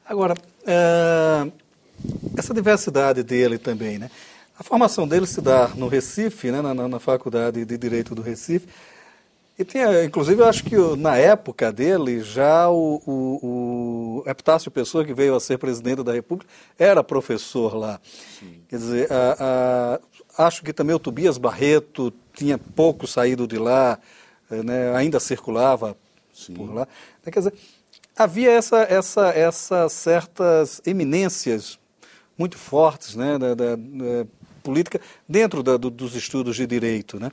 Agora, essa diversidade dele também, né? A formação dele se dá no Recife, né? na Faculdade de Direito do Recife. E tinha, inclusive, eu acho que na época dele, já o Epitácio Pessoa, que veio a ser presidente da República, era professor lá. Sim. Quer dizer, acho que também o Tobias Barreto tinha pouco saído de lá, né? Ainda circulava Sim. por lá. Quer dizer, havia essas certas eminências muito fortes, né, da política dentro dos estudos de direito, né?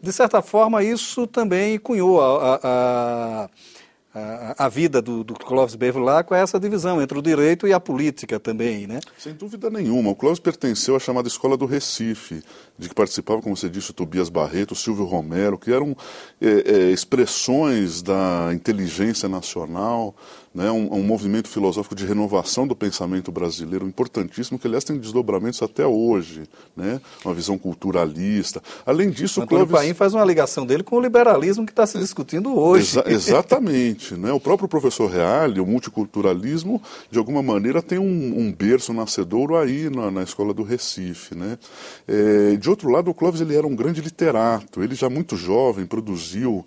De certa forma, isso também cunhou a vida do Clóvis Bevilacqua com essa divisão entre o direito e a política também, né? Sem dúvida nenhuma. O Clóvis pertenceu à chamada Escola do Recife, de que participava, como você disse, o Tobias Barreto, o Silvio Romero, que eram expressões da inteligência nacional, né, um movimento filosófico de renovação do pensamento brasileiro importantíssimo, que, aliás, tem desdobramentos até hoje, né, uma visão culturalista. Além disso, o Antônio Paim faz uma ligação dele com o liberalismo que está se discutindo hoje. Exatamente. Né, o próprio professor Reale, o multiculturalismo, de alguma maneira, tem um berço nascedouro aí na Escola do Recife. Né. De outro lado, o Clóvis ele era um grande literato. Ele, já muito jovem, produziu...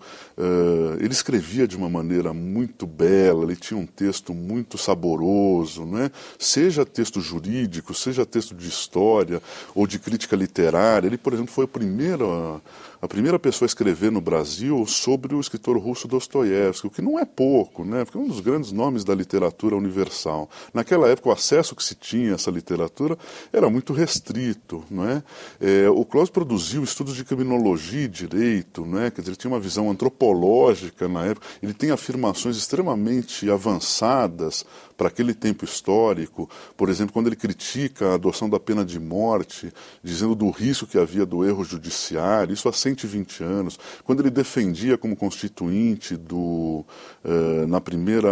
ele escrevia de uma maneira muito bela, ele tinha um texto muito saboroso, né? Seja texto jurídico, seja texto de história ou de crítica literária. Ele, por exemplo, foi a primeira pessoa a escrever no Brasil sobre o escritor russo Dostoiévski, o que não é pouco, né? Porque é um dos grandes nomes da literatura universal. Naquela época, o acesso que se tinha a essa literatura era muito restrito, não é? O Clóvis produziu estudos de criminologia e direito, né? Quer dizer, ele tinha uma visão antropológica na época, ele tem afirmações extremamente avançadas para aquele tempo histórico. Por exemplo, quando ele critica a adoção da pena de morte, dizendo do risco que havia do erro judiciário, isso há 120 anos. Quando ele defendia como constituinte na primeira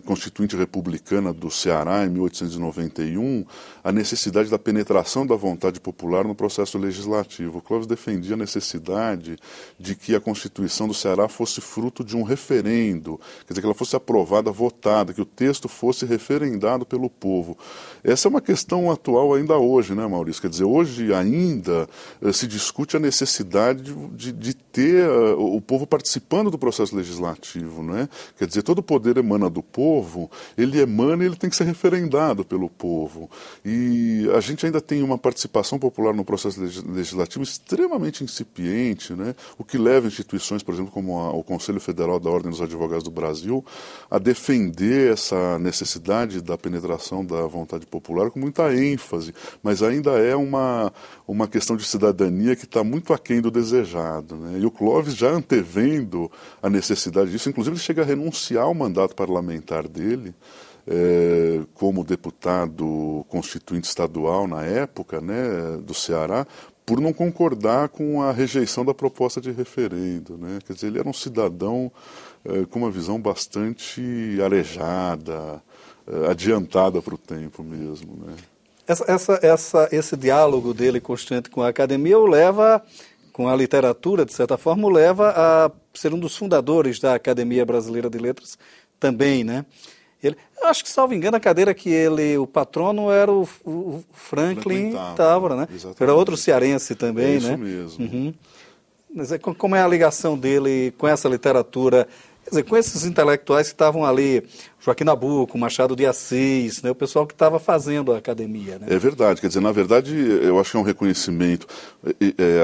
constituinte republicana do Ceará, em 1891, a necessidade da penetração da vontade popular no processo legislativo. O Clóvis defendia a necessidade de que a Constituição do Ceará fosse fruto de um referendo, quer dizer, que ela fosse aprovada, votada, que o texto fosse referendado pelo povo. Essa é uma questão atual ainda hoje, né, Maurício? Quer dizer, hoje ainda se discute a necessidade de ter o povo participando do processo legislativo, né? Quer dizer, todo o poder emana do povo, ele emana e ele tem que ser referendado pelo povo. E a gente ainda tem uma participação popular no processo legislativo extremamente incipiente, né? O que leva instituições, por exemplo, como o Conselho Federal da Ordem dos Advogados do Brasil, a defender essa necessidade da penetração da vontade popular com muita ênfase, mas ainda é uma questão de cidadania que está muito aquém do desejado, né? E o Clóvis, já antevendo a necessidade disso, inclusive ele chega a renunciar ao mandato parlamentar dele, como deputado constituinte estadual na época, né, do Ceará, por não concordar com a rejeição da proposta de referendo, né? Quer dizer, ele era um cidadão com uma visão bastante arejada, adiantada para o tempo mesmo, né? Esse diálogo dele constante com a academia o leva, com a literatura, de certa forma, o leva a ser um dos fundadores da Academia Brasileira de Letras também, né? Eu acho que, salvo engano, a cadeira que o patrono era o Franklin Távora, né? Exatamente. Era outro cearense também, isso né? Isso mesmo. Uhum. Mas como é a ligação dele com essa literatura, quer dizer, com esses intelectuais que estavam ali, Joaquim Nabuco, Machado de Assis, né, o pessoal que estava fazendo a academia, né? É verdade, quer dizer, na verdade, eu acho que é um reconhecimento.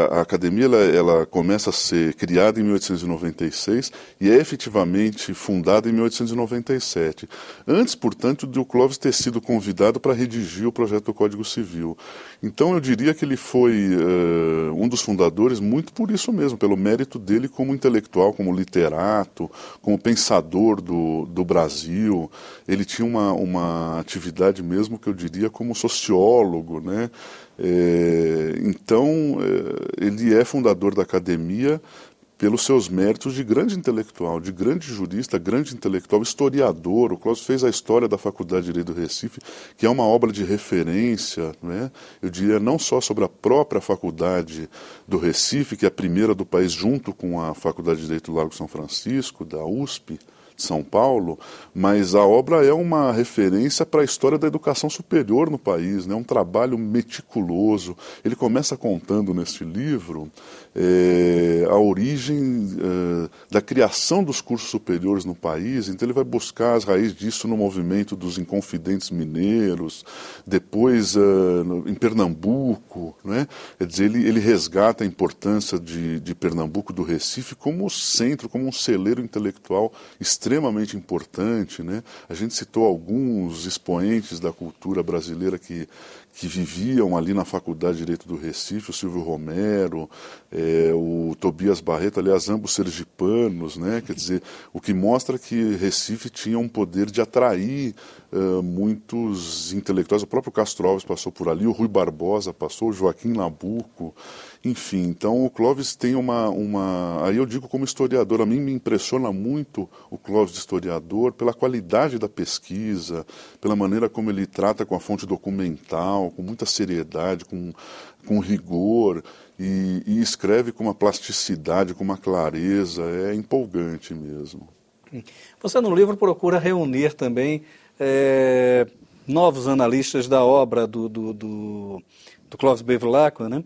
A academia ela começa a ser criada em 1896 e é efetivamente fundada em 1897. Antes, portanto, de o Clóvis ter sido convidado para redigir o projeto do Código Civil. Então, eu diria que ele foi um dos fundadores muito por isso mesmo, pelo mérito dele como intelectual, como literato, como pensador do Brasil. Ele tinha uma atividade mesmo, que eu diria, como sociólogo, né? Então, ele é fundador da academia pelos seus méritos de grande intelectual, de grande jurista, grande intelectual, historiador. O Clóvis fez a história da Faculdade de Direito do Recife, que é uma obra de referência, né? Eu diria, não só sobre a própria Faculdade do Recife, que é a primeira do país, junto com a Faculdade de Direito do Largo São Francisco, da USP, de São Paulo, mas a obra é uma referência para a história da educação superior no país, né? Um trabalho meticuloso. Ele começa contando neste livro a origem da criação dos cursos superiores no país, então ele vai buscar as raízes disso no movimento dos Inconfidentes Mineiros, depois em Pernambuco, né? Quer dizer, ele resgata a importância de Pernambuco, do Recife, como centro, como um celeiro intelectual extremamente importante, né? A gente citou alguns expoentes da cultura brasileira que viviam ali na Faculdade de Direito do Recife, o Silvio Romero, o Tobias Barreto, aliás, ambos sergipanos, né? Quer dizer, o que mostra que Recife tinha um poder de atrair muitos intelectuais. O próprio Castro Alves passou por ali, o Rui Barbosa passou, o Joaquim Nabuco, enfim. Então o Clóvis tem aí eu digo como historiador, a mim me impressiona muito o Clóvis de historiador pela qualidade da pesquisa, pela maneira como ele trata com a fonte documental, com muita seriedade, com rigor, e escreve com uma plasticidade, com uma clareza, é empolgante mesmo. Você no livro procura reunir também novos analistas da obra do Clóvis Bevilacqua, né?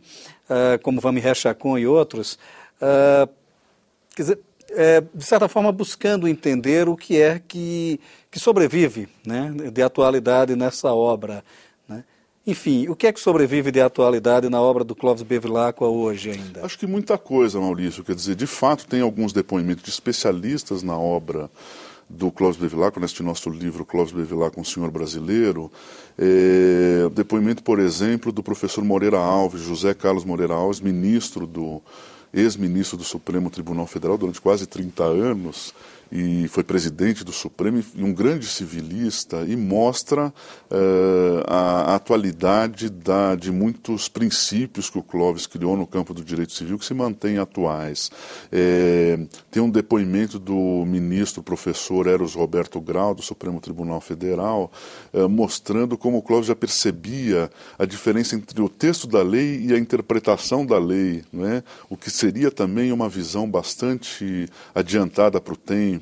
Como Vamihé Chacon e outros, quer dizer, de certa forma buscando entender o que é que sobrevive, né, de atualidade nessa obra, né? Enfim, o que é que sobrevive de atualidade na obra do Clóvis Bevilacqua hoje ainda? Acho que muita coisa, Maurício. Quer dizer, de fato tem alguns depoimentos de especialistas na obra do Clóvis Bevilacqua, neste nosso livro Clóvis Bevilacqua, um senhor brasileiro. Depoimento, por exemplo, do professor Moreira Alves, José Carlos Moreira Alves, ex-ministro do Supremo Tribunal Federal durante quase 30 anos, e foi presidente do Supremo e um grande civilista, e mostra a atualidade de muitos princípios que o Clóvis criou no campo do direito civil que se mantêm atuais. Tem um depoimento do ministro professor Eros Roberto Grau, do Supremo Tribunal Federal, mostrando como o Clóvis já percebia a diferença entre o texto da lei e a interpretação da lei, né? O que seria também uma visão bastante adiantada para o tempo.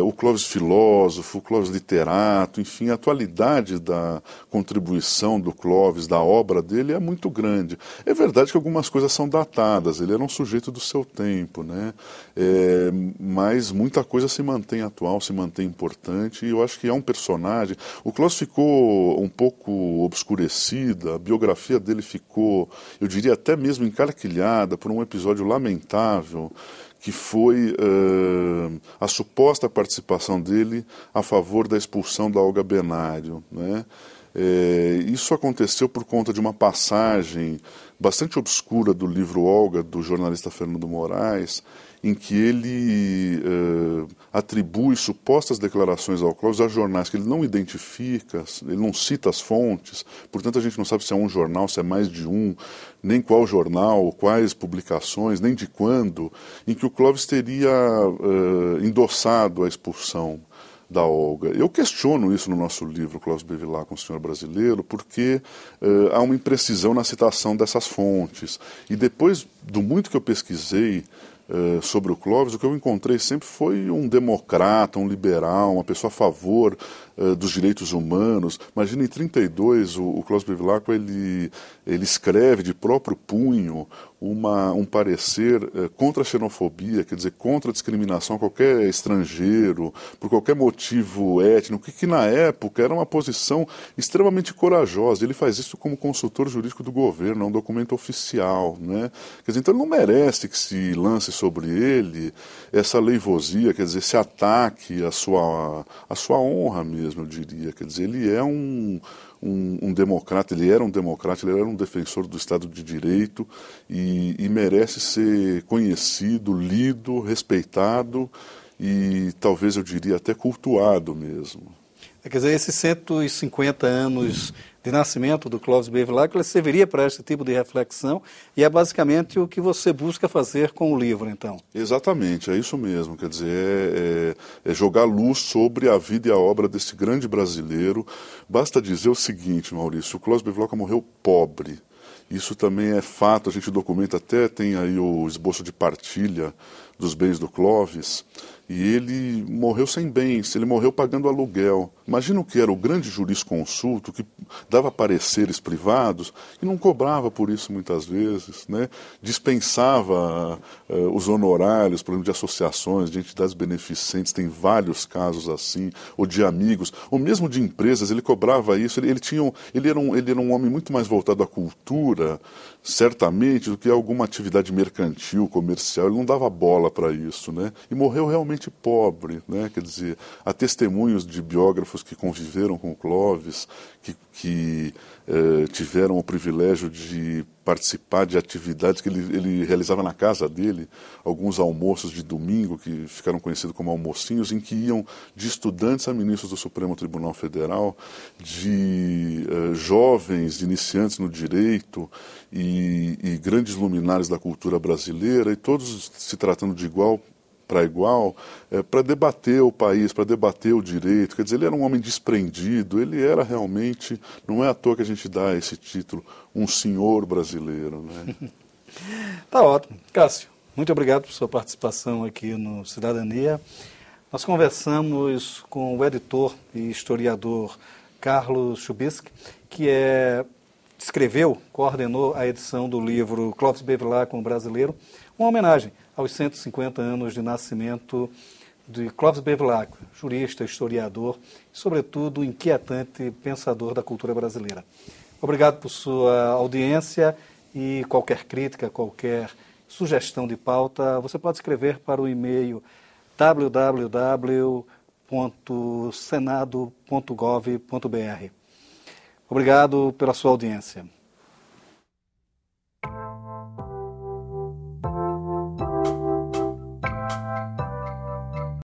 O Clóvis filósofo, o Clóvis literato, enfim, a atualidade da contribuição do Clóvis, da obra dele é muito grande. É verdade que algumas coisas são datadas, ele era um sujeito do seu tempo, né? Mas muita coisa se mantém atual, se mantém importante, e eu acho que é um personagem. O Clóvis ficou um pouco obscurecida, a biografia dele ficou, eu diria até mesmo encarquilhada por um episódio lamentável, que foi a suposta participação dele a favor da expulsão da Olga Benário, né? Isso aconteceu por conta de uma passagem bastante obscura do livro Olga, do jornalista Fernando Moraes, em que ele atribui supostas declarações ao Clóvis a jornais que ele não identifica, ele não cita as fontes, portanto a gente não sabe se é um jornal, se é mais de um, nem qual jornal, quais publicações, nem de quando, em que o Clóvis teria endossado a expulsão da Olga. Eu questiono isso no nosso livro, Clóvis Bevilacqua, um senhor brasileiro, porque há uma imprecisão na citação dessas fontes. E depois do muito que eu pesquisei sobre o Clóvis, o que eu encontrei sempre foi um democrata, um liberal, uma pessoa a favor dos direitos humanos. Imagina, em 1932, o Clóvis Bevilacqua ele escreve de próprio punho um parecer contra a xenofobia, quer dizer, contra a discriminação a qualquer estrangeiro, por qualquer motivo étnico, que na época era uma posição extremamente corajosa. Ele faz isso como consultor jurídico do governo, é um documento oficial, né? Quer dizer, então ele não merece que se lance sobre ele essa leivosia, quer dizer, esse ataque à sua honra mesmo, eu diria. Quer dizer, ele é um democrata, ele era um defensor do Estado de Direito e merece ser conhecido, lido, respeitado e talvez eu diria até cultuado mesmo. Quer dizer, esses 150 anos de nascimento do Clóvis Bevilacqua, ele serviria para esse tipo de reflexão e é basicamente o que você busca fazer com o livro, então. Exatamente, é isso mesmo, quer dizer, é jogar luz sobre a vida e a obra desse grande brasileiro. Basta dizer o seguinte, Maurício, o Clóvis Bevilacqua morreu pobre. Isso também é fato, a gente documenta até, tem aí o esboço de partilha dos bens do Clóvis, e ele morreu sem bens, ele morreu pagando aluguel. Imagina o que era o grande jurisconsulto, que dava pareceres privados e não cobrava por isso muitas vezes, né? Dispensava os honorários, por exemplo, de associações, de entidades beneficentes, tem vários casos assim, ou de amigos, ou mesmo de empresas, ele cobrava isso. Ele era um homem muito mais voltado à cultura, certamente, do que a alguma atividade mercantil, comercial. Ele não dava bola para isso, né? E morreu realmente pobre, né? Quer dizer, há testemunhos de biógrafos que conviveram com o Clóvis, que tiveram o privilégio de participar de atividades que ele realizava na casa dele, alguns almoços de domingo, que ficaram conhecidos como almocinhos, em que iam de estudantes a ministros do Supremo Tribunal Federal, de jovens, de iniciantes no direito e grandes luminares da cultura brasileira, e todos se tratando de igual para igual, para debater o país, para debater o direito. Quer dizer, ele era um homem desprendido, ele era realmente, não é à toa que a gente dá esse título, um senhor brasileiro, né? Tá ótimo. Cássio, muito obrigado por sua participação aqui no Cidadania. Nós conversamos com o editor e historiador Carlos Chubisky, que escreveu, coordenou a edição do livro Clóvis Bevilacqua, um brasileiro, uma homenagem aos 150 anos de nascimento de Clóvis Bevilacqua, jurista, historiador e, sobretudo, inquietante pensador da cultura brasileira. Obrigado por sua audiência e qualquer crítica, qualquer sugestão de pauta, você pode escrever para o e-mail www.senado.gov.br. Obrigado pela sua audiência.